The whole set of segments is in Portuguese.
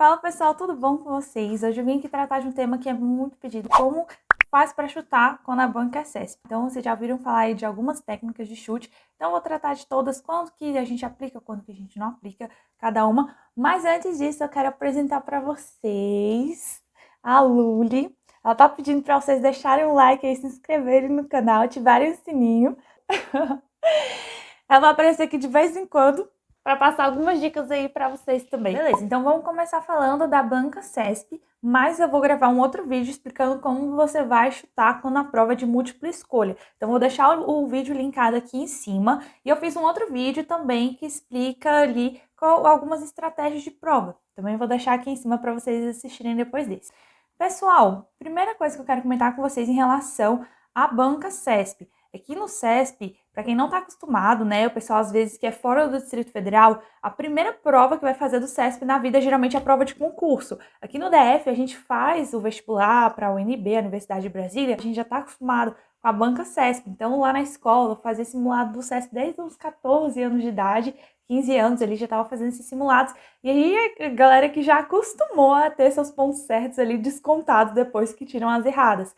Fala pessoal, tudo bom com vocês? Hoje eu vim aqui tratar de um tema que é muito pedido, como faz para chutar quando a banca é CESP. Então vocês já ouviram falar aí de algumas técnicas de chute, então eu vou tratar de todas, quando que a gente aplica, quando que a gente não aplica, cada uma. Mas antes disso eu quero apresentar para vocês a Luli. Ela tá pedindo para vocês deixarem um like aí, se inscreverem no canal, ativarem o sininho. Ela vai aparecer aqui de vez em quando para passar algumas dicas aí para vocês também. Beleza, então vamos começar falando da banca CESP, mas eu vou gravar um outro vídeo explicando como você vai chutar quando a prova é de múltipla escolha. Então vou deixar o vídeo linkado aqui em cima e eu fiz um outro vídeo também que explica ali algumas estratégias de prova. Também vou deixar aqui em cima para vocês assistirem depois desse. Pessoal, primeira coisa que eu quero comentar com vocês em relação à banca CESP. Aqui no CESP, para quem não está acostumado, né, o pessoal às vezes que é fora do Distrito Federal, a primeira prova que vai fazer do CESP na vida geralmente é a prova de concurso. Aqui no DF a gente faz o vestibular para a UNB, a Universidade de Brasília, a gente já está acostumado com a banca CESP. Então lá na escola eu fazia simulado do CESP desde os 14 anos de idade, 15 anos ele já estava fazendo esses simulados. E aí a galera que já acostumou a ter seus pontos certos ali descontados depois que tiram as erradas.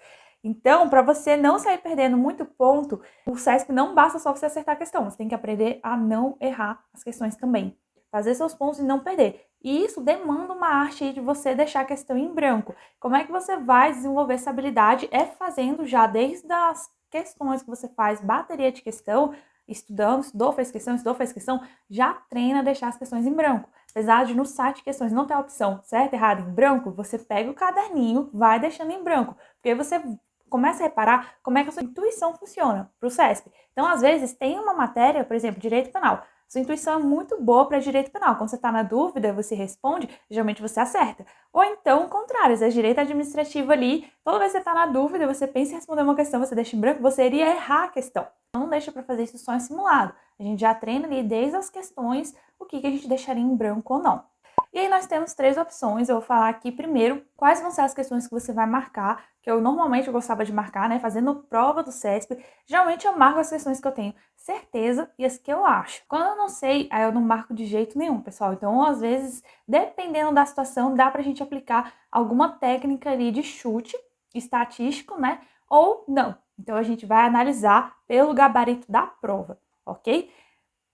Então, para você não sair perdendo muito ponto, o CESP não basta só você acertar a questão, você tem que aprender a não errar as questões também. Fazer seus pontos e não perder. E isso demanda uma arte aí de você deixar a questão em branco. Como é que você vai desenvolver essa habilidade? É fazendo já desde as questões que você faz, bateria de questão, estudou, fez questão, já treina a deixar as questões em branco. Apesar de no site de questões não ter a opção certo, errado, em branco, você pega o caderninho, vai deixando em branco. Porque você começa a reparar como é que a sua intuição funciona para o CESP. Então, às vezes, tem uma matéria, por exemplo, direito penal. Sua intuição é muito boa para direito penal. Quando você está na dúvida, você responde, geralmente você acerta. Ou então, o contrário, às vezes, direito administrativo ali, toda vez que você está na dúvida, você pensa em responder uma questão, você deixa em branco, você iria errar a questão. Não deixa para fazer isso só em simulado. A gente já treina ali desde as questões o que a gente deixaria em branco ou não. E aí nós temos três opções, eu vou falar aqui primeiro quais vão ser as questões que você vai marcar, que eu normalmente gostava de marcar, né, fazendo prova do CESP, geralmente eu marco as questões que eu tenho certeza e as que eu acho. Quando eu não sei, aí eu não marco de jeito nenhum, pessoal, então às vezes, dependendo da situação, dá pra gente aplicar alguma técnica ali de chute estatístico, né, ou não. Então a gente vai analisar pelo gabarito da prova, ok?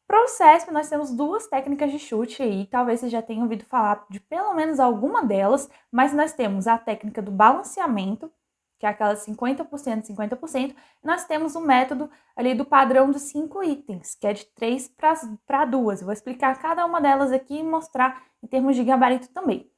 Para o CESP, nós temos duas técnicas de chute aí, talvez você já tenha ouvido falar de pelo menos alguma delas, mas nós temos a técnica do balanceamento, que é aquela 50%, 50%, e nós temos o método ali do padrão dos 5 itens, que é de 3 para 2. Eu vou explicar cada uma delas aqui e mostrar em termos de gabarito também.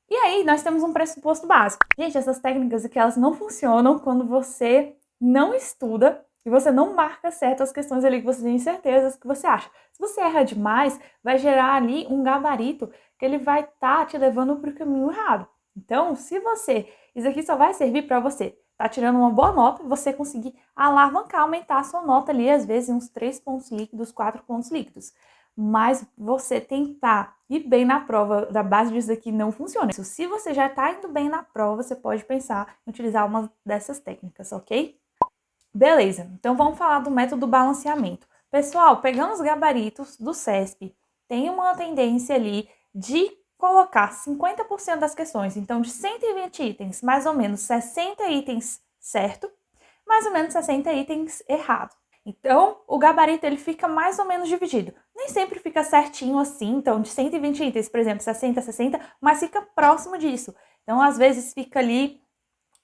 E aí, nós temos um pressuposto básico. Gente, essas técnicas aqui, elas não funcionam quando você não estuda e você não marca certo as questões ali que você tem certeza que você acha. Se você erra demais, vai gerar ali um gabarito que ele vai estar te levando para o caminho errado. Então, isso aqui só vai servir para você tá tirando uma boa nota e você conseguir alavancar, aumentar a sua nota ali, às vezes, uns 3 pontos líquidos, 4 pontos líquidos. Mas você tentar ir bem na prova da base disso aqui não funciona. Se você já está indo bem na prova, você pode pensar em utilizar uma dessas técnicas, ok? Beleza, então vamos falar do método balanceamento. Pessoal, pegando os gabaritos do CESP, tem uma tendência ali de colocar 50% das questões. Então, de 120 itens, mais ou menos 60 itens certo, mais ou menos 60 itens errado. Então, o gabarito ele fica mais ou menos dividido. Nem sempre fica certinho assim, então de 120 itens, por exemplo, 60, 60, mas fica próximo disso. Então, às vezes fica ali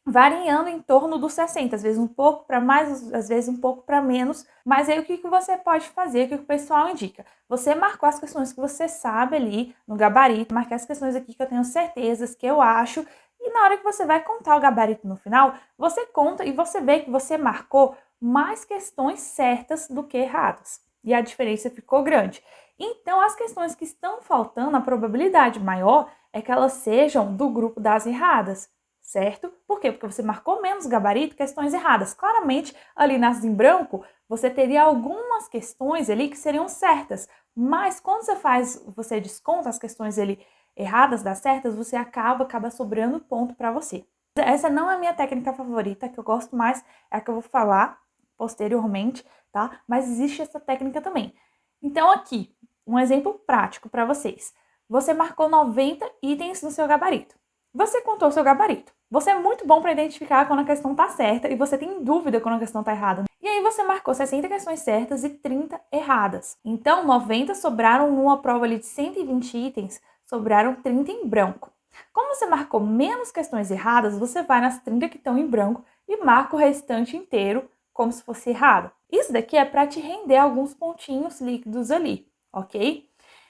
variando em torno dos 60, às vezes um pouco para mais, às vezes um pouco para menos. Mas aí o que você pode fazer, o que o pessoal indica? Você marcou as questões que você sabe ali no gabarito, marquei as questões aqui que eu tenho certezas, que eu acho, e na hora que você vai contar o gabarito no final, você conta e você vê que você marcou mais questões certas do que erradas. E a diferença ficou grande. Então, as questões que estão faltando, a probabilidade maior é que elas sejam do grupo das erradas, certo? Por quê? Porque você marcou menos gabarito, questões erradas. Claramente, ali nas em branco, você teria algumas questões ali que seriam certas, mas quando você desconta as questões ali erradas das certas, você acaba sobrando ponto para você. Essa não é a minha técnica favorita, a que eu gosto mais é a que eu vou falar posteriormente, tá? Mas existe essa técnica também. Então aqui, um exemplo prático para vocês. você marcou 90 itens no seu gabarito. Você contou o seu gabarito. Você é muito bom para identificar quando a questão está certa e você tem dúvida quando a questão está errada. E aí você marcou 60 questões certas e 30 erradas. Então, 90 sobraram numa prova ali de 120 itens, sobraram 30 em branco. Como você marcou menos questões erradas, você vai nas 30 que estão em branco e marca o restante inteiro como se fosse errado. Isso daqui é para te render alguns pontinhos líquidos ali, ok?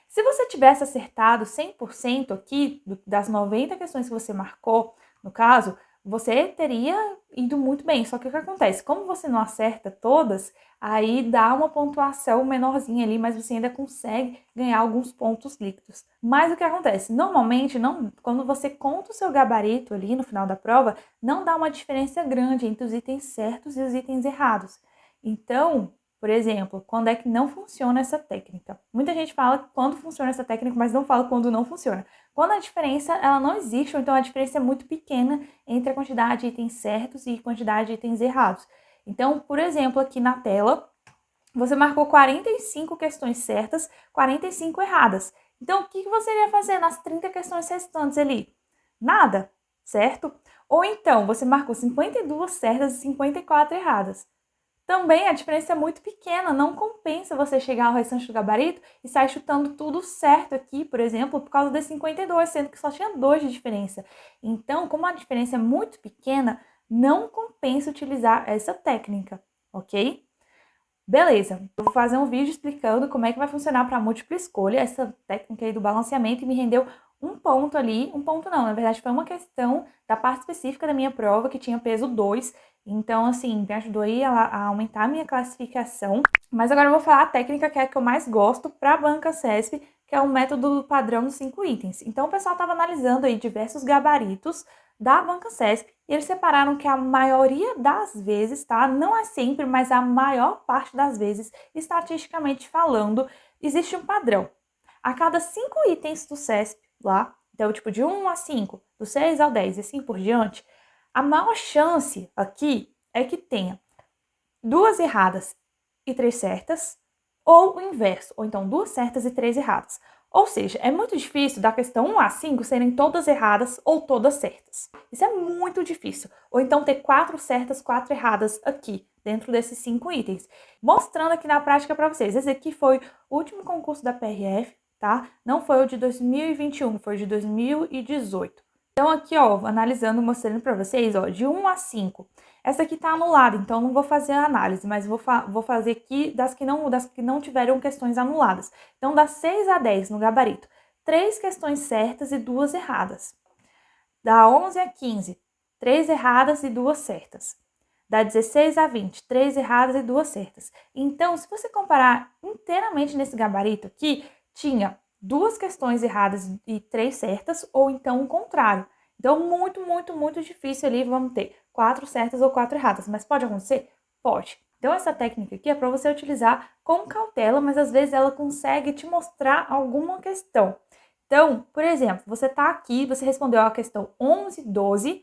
Se você tivesse acertado 100% aqui das 90 questões que você marcou, no caso, você teria ido muito bem. Só que o que acontece? Como você não acerta todas, aí dá uma pontuação menorzinha ali, mas você ainda consegue ganhar alguns pontos líquidos. Mas o que acontece? Normalmente, quando você conta o seu gabarito ali no final da prova, não dá uma diferença grande entre os itens certos e os itens errados. Então, por exemplo, quando é que não funciona essa técnica? Muita gente fala quando funciona essa técnica, mas não fala quando não funciona. Quando a diferença ela não existe, ou então a diferença é muito pequena entre a quantidade de itens certos e a quantidade de itens errados. Então, por exemplo, aqui na tela, você marcou 45 questões certas, 45 erradas. Então, o que você iria fazer nas 30 questões restantes ali? Nada, certo? Ou então, você marcou 52 certas e 54 erradas. Também a diferença é muito pequena, não compensa você chegar ao restante do gabarito e sair chutando tudo certo aqui, por exemplo, por causa dos 52, sendo que só tinha 2 de diferença. Então, como a diferença é muito pequena, não compensa utilizar essa técnica, ok? Beleza, eu vou fazer um vídeo explicando como é que vai funcionar para múltipla escolha, essa técnica aí do balanceamento, e me rendeu um ponto ali, um ponto não, na verdade foi uma questão da parte específica da minha prova que tinha peso 2, então assim, me ajudou aí a aumentar a minha classificação. Mas agora eu vou falar a técnica que é a que eu mais gosto para a banca CESP, que é o método padrão dos 5 itens. Então o pessoal estava analisando aí diversos gabaritos da banca CESP e eles separaram que a maioria das vezes, tá? Não é sempre, mas a maior parte das vezes, estatisticamente falando, existe um padrão. A cada 5 itens do CESP lá, então tipo de 1 a 5, do 6 ao 10 e assim por diante, a maior chance aqui é que tenha 2 erradas e 3 certas, ou o inverso, ou então 2 certas e 3 erradas. Ou seja, é muito difícil da questão 1 a 5 serem todas erradas ou todas certas. Isso é muito difícil. Ou então ter 4 certas, 4 erradas aqui, dentro desses 5 itens. Mostrando aqui na prática para vocês. Esse aqui foi o último concurso da PRF, tá? Não foi o de 2021, foi o de 2018. Então aqui, ó, analisando, mostrando para vocês, ó, de 1 a 5. Essa aqui tá anulada, então não vou fazer a análise, mas vou fazer aqui das que não tiveram questões anuladas. Então, das 6 a 10 no gabarito, 3 questões certas e 2 erradas. Da 11 a 15, 3 erradas e 2 certas. Da 16 a 20, 3 erradas e 2 certas. Então, se você comparar inteiramente nesse gabarito aqui, tinha 2 questões erradas e 3 certas, ou então o contrário. Então, muito difícil ali, vamos ter 4 certas ou 4 erradas. Mas pode acontecer? Pode. Então, essa técnica aqui é para você utilizar com cautela, mas às vezes ela consegue te mostrar alguma questão. Então, por exemplo, você está aqui, você respondeu a questão 11, 12,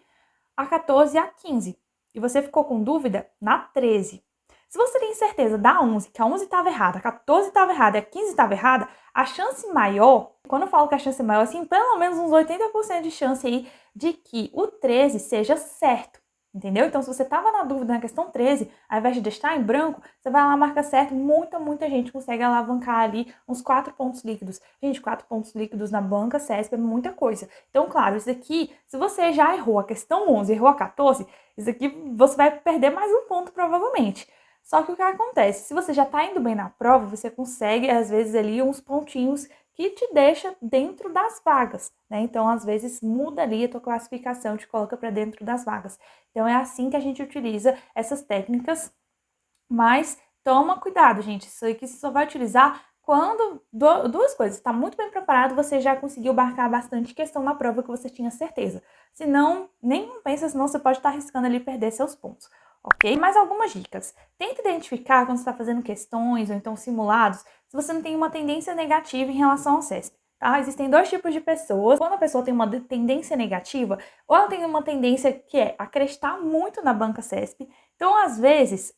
a 14 e a 15. E você ficou com dúvida na 13. Se você tem certeza da 11, que a 11 estava errada, a 14 estava errada e a 15 estava errada, a chance maior, quando eu falo que a chance é maior, assim, pelo menos uns 80% de chance aí de que o 13 seja certo, entendeu? Então, se você estava na dúvida na questão 13, ao invés de deixar em branco, você vai lá, marca certo, muita gente consegue alavancar ali uns 4 pontos líquidos. Gente, 4 pontos líquidos na banca CESP é muita coisa. Então, claro, isso aqui, se você já errou a questão 11, errou a 14, isso aqui você vai perder mais um ponto provavelmente. Só que o que acontece? Se você já está indo bem na prova, você consegue, às vezes, ali uns pontinhos que te deixa dentro das vagas, né? Então, às vezes, muda ali a tua classificação, te coloca para dentro das vagas. Então, é assim que a gente utiliza essas técnicas, mas toma cuidado, gente. Isso aqui você só vai utilizar quando duas coisas, está muito bem preparado, você já conseguiu marcar bastante questão na prova que você tinha certeza. Se não, nem pensa, senão você pode estar arriscando ali perder seus pontos. Ok? Mais algumas dicas. Tenta identificar quando você está fazendo questões ou então simulados, se você não tem uma tendência negativa em relação ao CESP. Tá? Existem 2 tipos de pessoas. Quando a pessoa tem uma tendência negativa, ou ela tem uma tendência que é acreditar muito na banca CESP. Então, às vezes,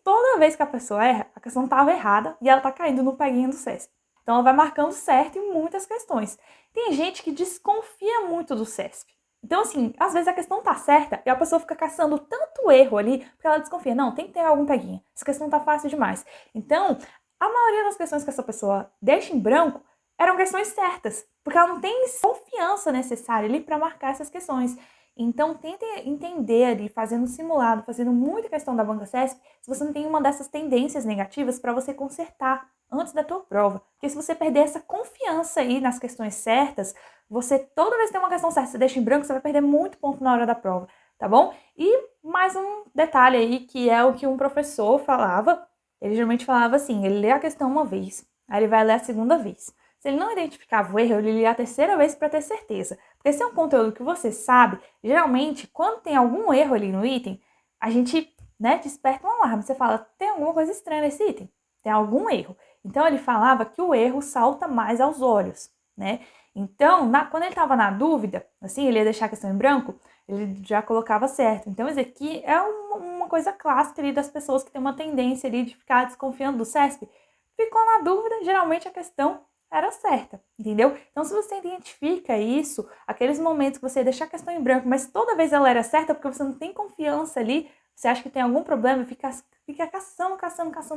toda vez que a pessoa erra, a questão estava errada e ela está caindo no peguinho do CESP. Então ela vai marcando certo em muitas questões. Tem gente que desconfia muito do CESP. Então, assim, às vezes a questão tá certa e a pessoa fica caçando tanto erro ali, porque ela desconfia. Não, tem que ter algum peguinha. Essa questão tá fácil demais. Então, a maioria das questões que essa pessoa deixa em branco eram questões certas, porque ela não tem confiança necessária ali para marcar essas questões. Então, tente entender ali, fazendo simulado, fazendo muita questão da banca CESP, se você não tem uma dessas tendências negativas para você consertar antes da tua prova. Porque se você perder essa confiança aí nas questões certas, você, toda vez que tem uma questão certa, você deixa em branco, você vai perder muito ponto na hora da prova, tá bom? E mais um detalhe aí, que é o que um professor falava, ele geralmente falava assim, ele lê a questão uma vez, aí ele vai ler a segunda vez. Se ele não identificava o erro, ele lia a terceira vez para ter certeza. Porque se é um conteúdo que você sabe, geralmente, quando tem algum erro ali no item, a gente, né, desperta um alarme. Você fala, tem alguma coisa estranha nesse item? Tem algum erro. Então, ele falava que o erro salta mais aos olhos, né? Então, quando ele estava na dúvida, assim, ele ia deixar a questão em branco, ele já colocava certo. Então, isso aqui é uma coisa clássica ali das pessoas que têm uma tendência ali de ficar desconfiando do CESP. Ficou na dúvida, geralmente a questão era certa, entendeu? Então, se você identifica isso, aqueles momentos que você deixa a questão em branco, mas toda vez ela era certa porque você não tem confiança ali, você acha que tem algum problema, fica caçando,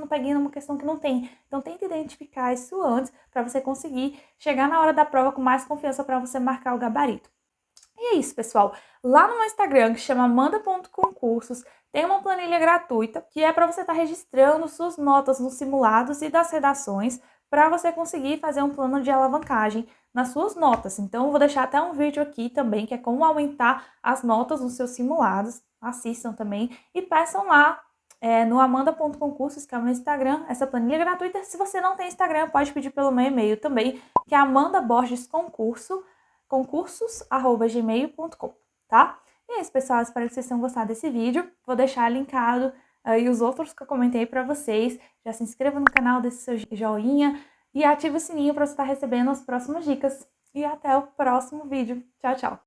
pegando uma questão que não tem. Então, tenta identificar isso antes para você conseguir chegar na hora da prova com mais confiança para você marcar o gabarito. E é isso, pessoal. Lá no meu Instagram, que chama amanda.concursos, tem uma planilha gratuita que é para você estar registrando suas notas nos simulados e das redações para você conseguir fazer um plano de alavancagem nas suas notas. Então, eu vou deixar até um vídeo aqui também, que é como aumentar as notas nos seus simulados. Assistam também e peçam lá no amanda.concursos, que é o meu Instagram, essa planilha gratuita. Se você não tem Instagram, pode pedir pelo meu e-mail também, que é concursos@gmail.com, tá? E é isso, pessoal. Espero que vocês tenham gostado desse vídeo. Vou deixar linkado aí os outros que eu comentei para vocês. Já se inscreva no canal, deixe seu joinha e ative o sininho para você estar recebendo as próximas dicas. E até o próximo vídeo. Tchau, tchau!